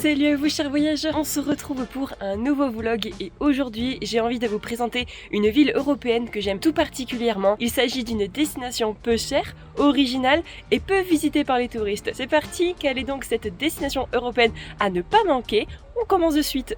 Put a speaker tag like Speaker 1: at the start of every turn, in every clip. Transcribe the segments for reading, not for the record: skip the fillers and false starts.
Speaker 1: Salut à vous chers voyageurs, on se retrouve pour un nouveau vlog et aujourd'hui j'ai envie de vous présenter une ville européenne que j'aime tout particulièrement. Il s'agit d'une destination peu chère, originale et peu visitée par les touristes. C'est parti, quelle est donc cette destination européenne à ne pas manquer? On commence de suite.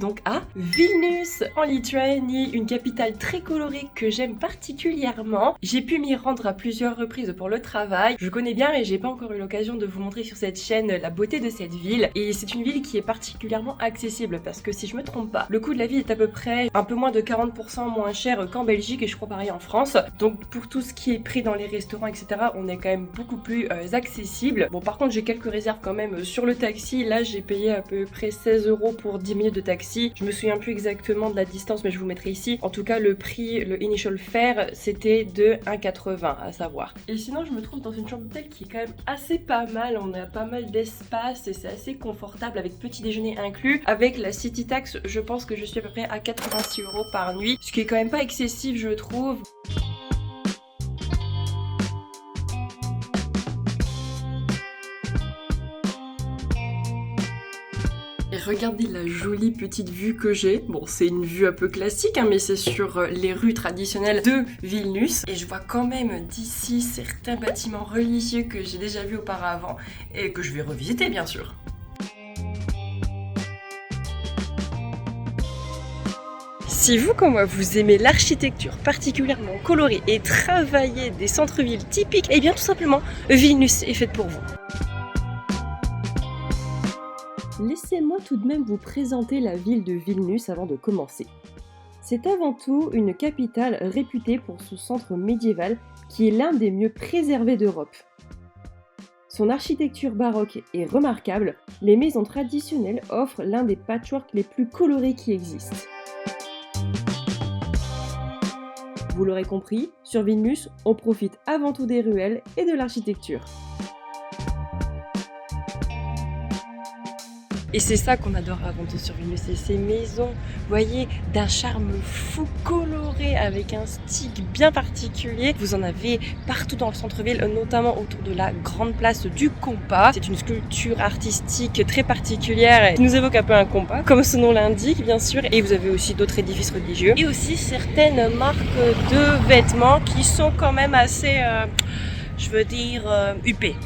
Speaker 1: Donc à Vilnius en Lituanie, une capitale très colorée que j'aime particulièrement. J'ai pu m'y rendre à plusieurs reprises pour le travail. Je connais bien mais j'ai pas encore eu l'occasion de vous montrer sur cette chaîne la beauté de cette ville. Et c'est une ville qui est particulièrement accessible parce que si je me trompe pas, le coût de la vie est à peu près un peu moins de 40% moins cher qu'en Belgique et je crois pareil en France. Donc pour tout ce qui est pris dans les restaurants etc, on est quand même beaucoup plus accessible. Bon par contre j'ai quelques réserves quand même sur le taxi. Là j'ai payé à peu près 16 € pour 10 minutes de taxi. Je me souviens plus exactement de la distance mais je vous mettrai ici. En tout cas le prix, le initial fare c'était de 1,80 à savoir. Et sinon je me trouve dans une chambre d'hôtel qui est quand même assez pas mal. On a pas mal d'espace et c'est assez confortable avec petit déjeuner inclus. Avec la city tax je pense que je suis à peu près à 86 € par nuit. Ce qui est quand même pas excessif je trouve. Et regardez la jolie petite vue que j'ai. Bon, c'est une vue un peu classique, hein, mais c'est sur les rues traditionnelles de Vilnius. Et je vois quand même d'ici certains bâtiments religieux que j'ai déjà vus auparavant et que je vais revisiter, bien sûr. Si vous, comme moi, vous aimez l'architecture particulièrement colorée et travaillée des centres-villes typiques, eh bien tout simplement, Vilnius est faite pour vous. Laissez-moi tout de même vous présenter la ville de Vilnius avant de commencer. C'est avant tout une capitale réputée pour son centre médiéval qui est l'un des mieux préservés d'Europe. Son architecture baroque est remarquable, les maisons traditionnelles offrent l'un des patchworks les plus colorés qui existent. Vous l'aurez compris, sur Vilnius, on profite avant tout des ruelles et de l'architecture. Et c'est ça qu'on adore avant tout sur Vilnius, c'est ces maisons, vous voyez, d'un charme fou, coloré, avec un style bien particulier. Vous en avez partout dans le centre-ville, notamment autour de la grande place du compas. C'est une sculpture artistique très particulière qui nous évoque un peu un compas, comme son nom l'indique bien sûr. Et vous avez aussi d'autres édifices religieux. Et aussi certaines marques de vêtements qui sont quand même assez, huppées.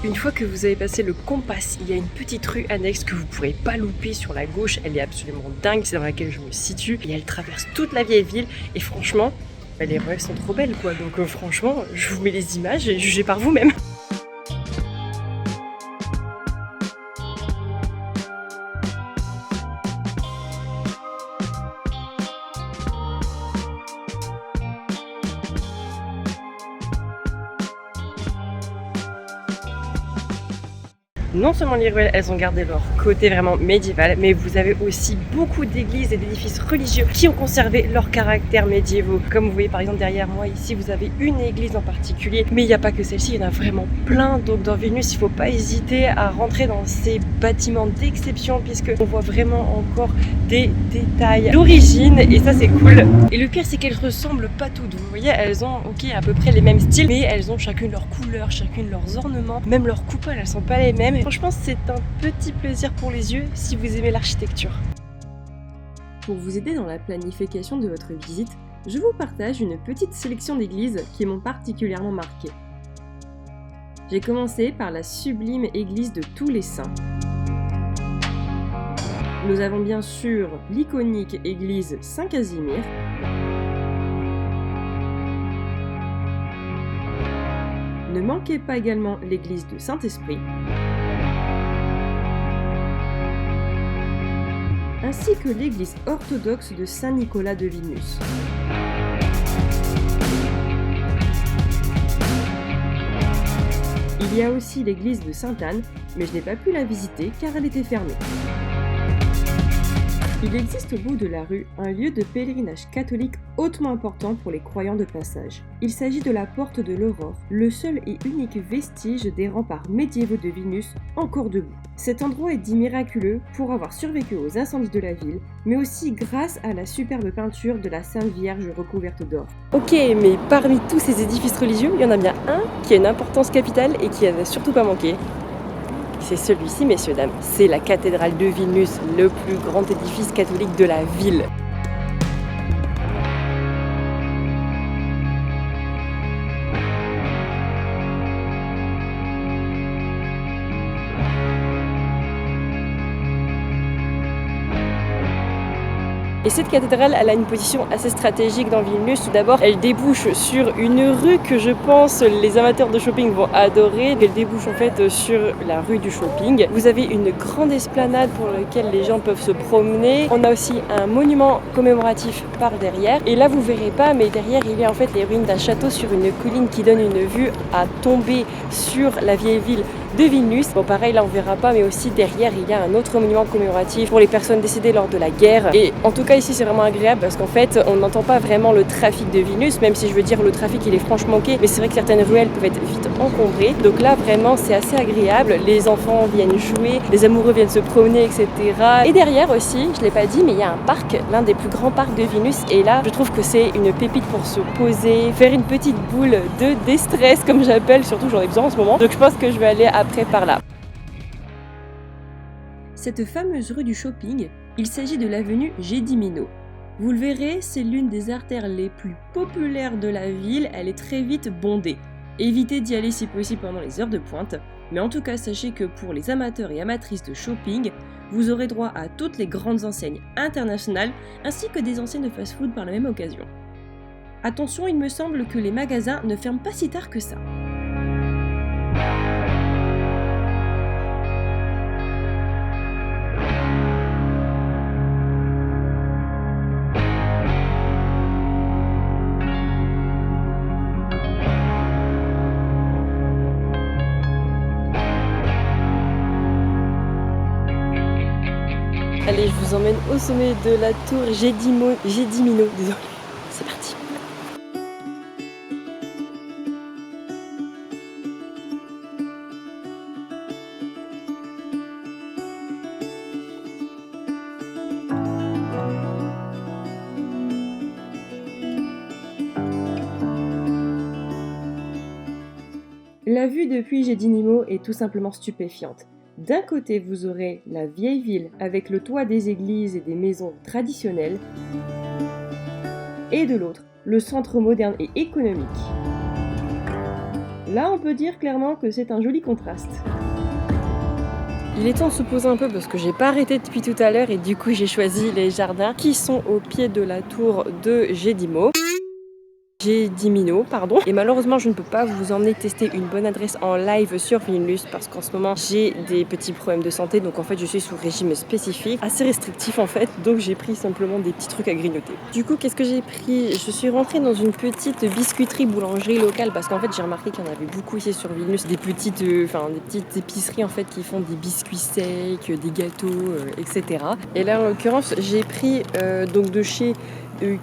Speaker 1: Une fois que vous avez passé le compas, il y a une petite rue annexe que vous ne pourrez pas louper sur la gauche. Elle est absolument dingue, c'est dans laquelle je me situe. Et elle traverse toute la vieille ville. Et franchement, les rues sont trop belles quoi. Donc franchement, je vous mets les images et jugez par vous-même. Non seulement les ruelles, elles ont gardé leur côté vraiment médiéval, mais vous avez aussi beaucoup d'églises et d'édifices religieux qui ont conservé leur caractère médiévaux. Comme vous voyez par exemple derrière moi ici, vous avez une église en particulier, mais il n'y a pas que celle-ci, il y en a vraiment plein. Donc dans Vilnius, il ne faut pas hésiter à rentrer dans ces bâtiments d'exception puisqu'on voit vraiment encore des détails d'origine et ça c'est cool. Et le pire c'est qu'elles ressemblent pas toutes, vous voyez, elles ont à peu près les mêmes styles, mais elles ont chacune leurs couleurs, chacune leurs ornements, même leurs coupoles, elles sont pas les mêmes. Franchement, c'est un petit plaisir pour les yeux si vous aimez l'architecture. Pour vous aider dans la planification de votre visite, je vous partage une petite sélection d'églises qui m'ont particulièrement marqué. J'ai commencé par la sublime église de Tous les Saints. Nous avons bien sûr l'iconique église Saint-Casimir, Ne manquez pas également l'église de Saint-Esprit, ainsi que l'église orthodoxe de Saint-Nicolas de Vilnius. Il y a aussi l'église de Sainte-Anne, mais je n'ai pas pu la visiter car elle était fermée. Il existe au bout de la rue un lieu de pèlerinage catholique hautement important pour les croyants de passage. Il s'agit de la Porte de l'Aurore, le seul et unique vestige des remparts médiévaux de Vilnius encore debout. Cet endroit est dit miraculeux pour avoir survécu aux incendies de la ville, mais aussi grâce à la superbe peinture de la Sainte Vierge recouverte d'or. Ok, mais parmi tous ces édifices religieux, il y en a bien un qui a une importance capitale et qui n'a surtout pas manqué. C'est celui-ci, messieurs, dames. C'est la cathédrale de Vilnius, le plus grand édifice catholique de la ville. Et cette cathédrale, elle a une position assez stratégique dans Vilnius. Tout d'abord, elle débouche sur une rue que je pense les amateurs de shopping vont adorer. Elle débouche en fait sur la rue du shopping. Vous avez une grande esplanade pour laquelle les gens peuvent se promener. On a aussi un monument commémoratif par derrière. Et là, vous verrez pas, mais derrière, il y a en fait les ruines d'un château sur une colline qui donne une vue à tomber sur la vieille ville de Vilnius. Bon, pareil, là on verra pas, mais aussi derrière il y a un autre monument commémoratif pour les personnes décédées lors de la guerre. Et en tout cas ici c'est vraiment agréable parce qu'en fait on n'entend pas vraiment le trafic de Vilnius, même si je veux dire le trafic il est franchement manqué, mais c'est vrai que certaines ruelles peuvent être vite encombrées. Donc là vraiment c'est assez agréable, les enfants viennent jouer, les amoureux viennent se promener, etc. Et derrière aussi, je l'ai pas dit, mais il y a un parc, l'un des plus grands parcs de Vilnius, et là je trouve que c'est une pépite pour se poser, faire une petite boule de déstress comme j'appelle, surtout j'en ai besoin en ce moment. Donc je pense que je vais aller après par là. Cette fameuse rue du shopping, il s'agit de l'avenue Gedimino. Vous le verrez, c'est l'une des artères les plus populaires de la ville, elle est très vite bondée. Évitez d'y aller si possible pendant les heures de pointe, mais en tout cas sachez que pour les amateurs et amatrices de shopping, vous aurez droit à toutes les grandes enseignes internationales ainsi que des enseignes de fast-food par la même occasion. Attention, il me semble que les magasins ne ferment pas si tard que ça. Allez, je vous emmène au sommet de la tour Gedimino, désolé. C'est parti. La vue depuis Gedimino est tout simplement stupéfiante. D'un côté, vous aurez la vieille ville avec le toit des églises et des maisons traditionnelles, et de l'autre, le centre moderne et économique. Là, on peut dire clairement que c'est un joli contraste. Il est temps de se poser un peu parce que j'ai pas arrêté depuis tout à l'heure et du coup j'ai choisi les jardins qui sont au pied de la tour de Gedimino. Et malheureusement je ne peux pas vous emmener tester une bonne adresse en live sur Vilnius parce qu'en ce moment j'ai des petits problèmes de santé, donc en fait je suis sous régime spécifique, assez restrictif en fait, donc j'ai pris simplement des petits trucs à grignoter. Du coup qu'est-ce que j'ai pris? Je suis rentrée dans une petite biscuiterie boulangerie locale parce qu'en fait j'ai remarqué qu'il y en avait beaucoup ici sur Vilnius, des petites épiceries en fait qui font des biscuits secs, des gâteaux, etc. Et là en l'occurrence j'ai pris donc de chez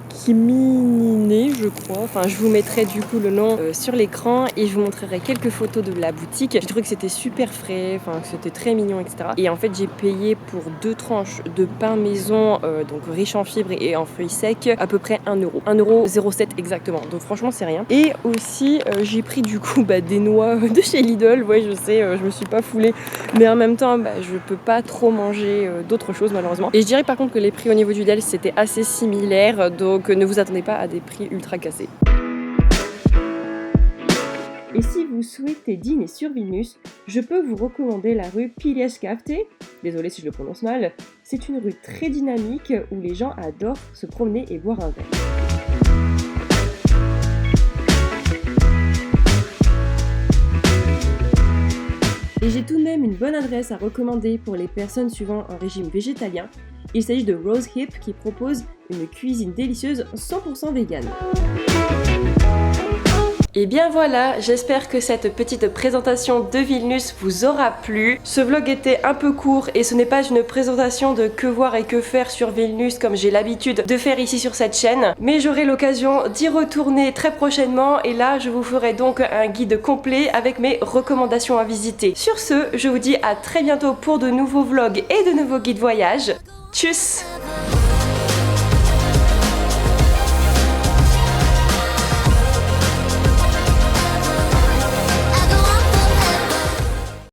Speaker 1: Kimine, je crois. Enfin, je vous mettrai du coup le nom sur l'écran et je vous montrerai quelques photos de la boutique. J'ai trouvé que c'était super frais, enfin que c'était très mignon, etc. Et en fait, j'ai payé pour 2 tranches de pain maison, donc riche en fibres et en fruits secs, à peu près 1€. 1,07€ exactement. Donc franchement, c'est rien. Et aussi, j'ai pris du coup des noix de chez Lidl. Ouais, je sais, je me suis pas foulée, mais en même temps, je peux pas trop manger d'autres choses malheureusement. Et je dirais par contre que les prix au niveau du Lidl c'était assez similaire. Donc ne vous attendez pas à des prix ultra cassés. Et si vous souhaitez dîner sur Vilnius, je peux vous recommander la rue Pilies-Kafte. Désolée si je le prononce mal. C'est une rue très dynamique où les gens adorent se promener et boire un verre. Et j'ai tout de même une bonne adresse à recommander pour les personnes suivant un régime végétalien. Il s'agit de Rose Hip qui propose une cuisine délicieuse 100% végane. Et bien voilà, j'espère que cette petite présentation de Vilnius vous aura plu. Ce vlog était un peu court et ce n'est pas une présentation de que voir et que faire sur Vilnius comme j'ai l'habitude de faire ici sur cette chaîne, mais j'aurai l'occasion d'y retourner très prochainement et là je vous ferai donc un guide complet avec mes recommandations à visiter. Sur ce, je vous dis à très bientôt pour de nouveaux vlogs et de nouveaux guides voyage. Tchuss!